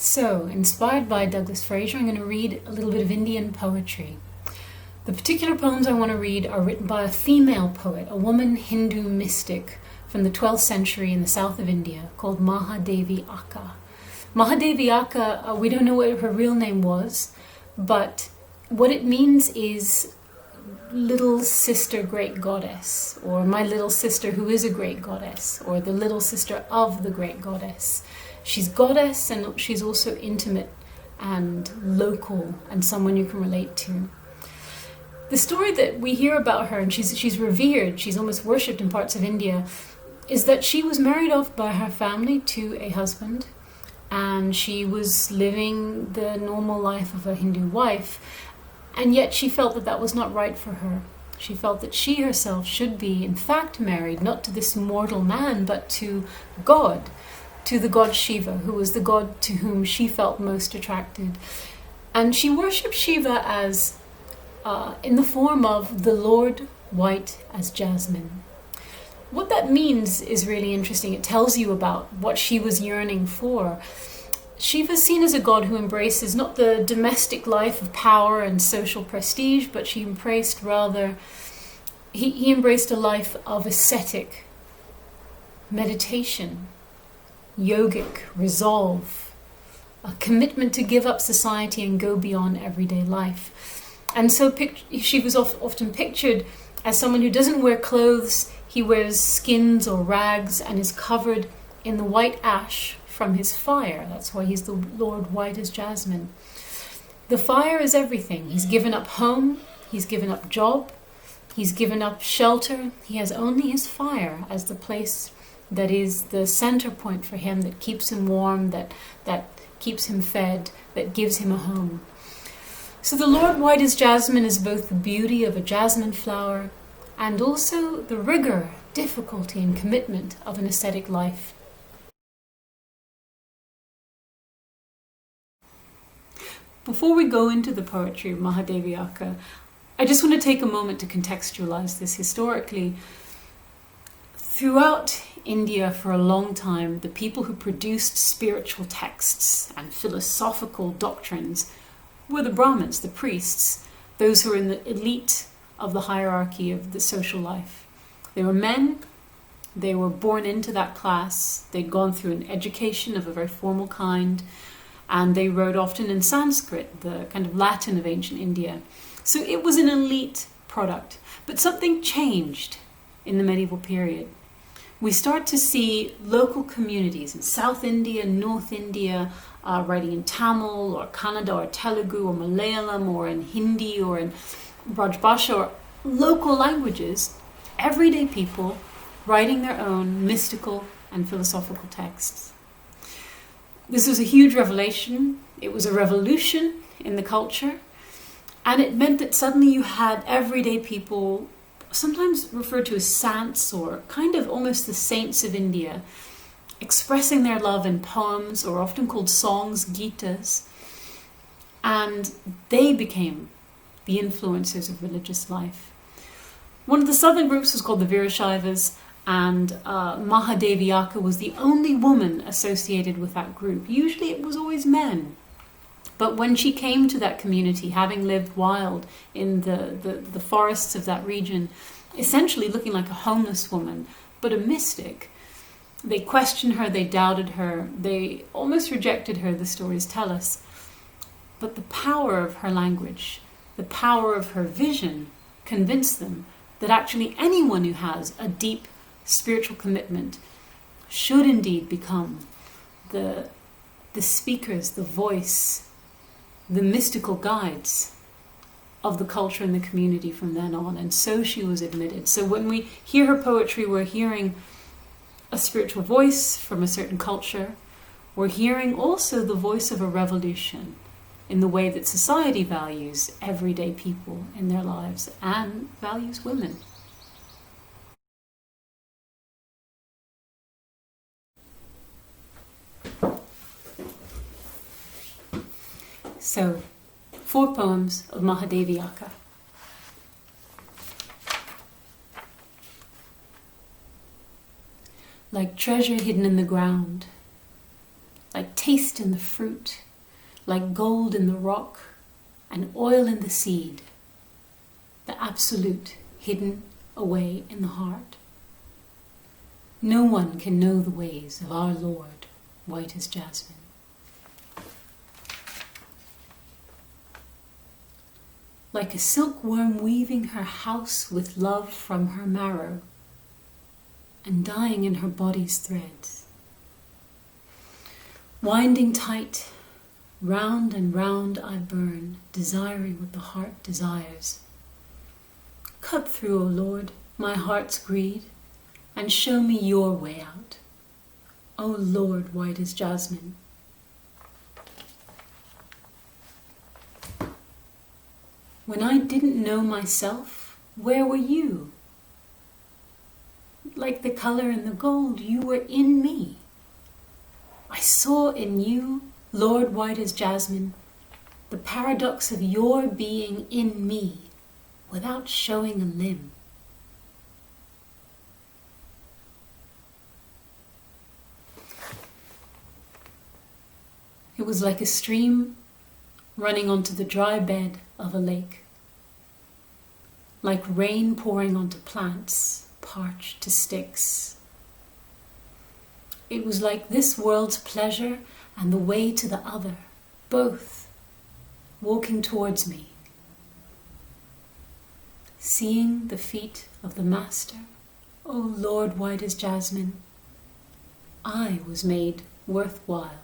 So, inspired by Douglas Frazier, I'm going to read a little bit of Indian poetry. The particular poems I want to read are written by a female poet, a woman Hindu mystic from the 12th century in the south of India called Mahadeviyakka. Mahadeviyakka, we don't know what her real name was, but what it means is little sister great goddess, or my little sister who is a great goddess, or the little sister of the great goddess. She's goddess, and she's also intimate and local and someone you can relate to. The story that we hear about her, and she's revered, she's almost worshipped in parts of India, is that she was married off by her family to a husband, and she was living the normal life of a Hindu wife, and yet she felt that that was not right for her. She felt that she herself should be, in fact, married, not to this mortal man, but to God, to the god Shiva, who was the god to whom she felt most attracted. And she worshipped Shiva as in the form of the Lord white as jasmine. What that means is really interesting. It tells you about what she was yearning for. Shiva is seen as a god who embraces not the domestic life of power and social prestige, but he embraced a life of ascetic meditation, yogic resolve, a commitment to give up society and go beyond everyday life. And so she was often pictured as someone who doesn't wear clothes. He wears skins or rags and is covered in the white ash from his fire. That's why he's the Lord white as jasmine. The fire is everything. He's given up home, he's given up job, he's given up shelter. He has only his fire as the place that is the center point for him, that keeps him warm, that keeps him fed, that gives him a home. So the Lord white as jasmine is both the beauty of a jasmine flower and also the rigor, difficulty, and commitment of an ascetic life. Before we go into the poetry of Mahadeviyakka, I just want to take a moment to contextualize this historically. Throughout India for a long time, the people who produced spiritual texts and philosophical doctrines were the Brahmins, the priests, those who were in the elite of the hierarchy of the social life. They were men, they were born into that class, they'd gone through an education of a very formal kind, and they wrote often in Sanskrit, the kind of Latin of ancient India. So it was an elite product. But something changed in the medieval period. We start to see local communities in South India, North India, writing in Tamil or Kannada or Telugu or Malayalam or in Hindi or in Brajbhasha or local languages, everyday people writing their own mystical and philosophical texts. This was a huge revelation. It was a revolution in the culture, and it meant that suddenly you had everyday people, sometimes referred to as sants or kind of almost the saints of India, expressing their love in poems, or often called songs, gitas, and they became the influencers of religious life. One of the southern groups was called the Virashaivas, and Mahadeviyakka was the only woman associated with that group. Usually it was always men. But when she came to that community, having lived wild in the forests of that region, essentially looking like a homeless woman, but a mystic, they questioned her, they doubted her, they almost rejected her, the stories tell us. But the power of her language, the power of her vision, convinced them that actually anyone who has a deep spiritual commitment should indeed become the speakers, the voice, the mystical guides of the culture and the community from then on. And so she was admitted. So when we hear her poetry, we're hearing a spiritual voice from a certain culture. We're hearing also the voice of a revolution in the way that society values everyday people in their lives and values women. So, 4 poems of Mahadeviyakka. Like treasure hidden in the ground, like taste in the fruit, like gold in the rock and oil in the seed, the absolute hidden away in the heart. No one can know the ways of our Lord, white as jasmine. Like a silkworm weaving her house with love from her marrow and dying in her body's threads. Winding tight, round and round I burn, desiring what the heart desires. Cut through, O Lord, my heart's greed, and show me your way out. O Lord, white as jasmine. When I didn't know myself, where were you? Like the color in the gold, you were in me. I saw in you, Lord white as jasmine, the paradox of your being in me without showing a limb. It was like a stream running onto the dry bed of a lake, like rain pouring onto plants, parched to sticks. It was like this world's pleasure and the way to the other, both walking towards me. Seeing the feet of the Master, O Lord white as jasmine, I was made worthwhile.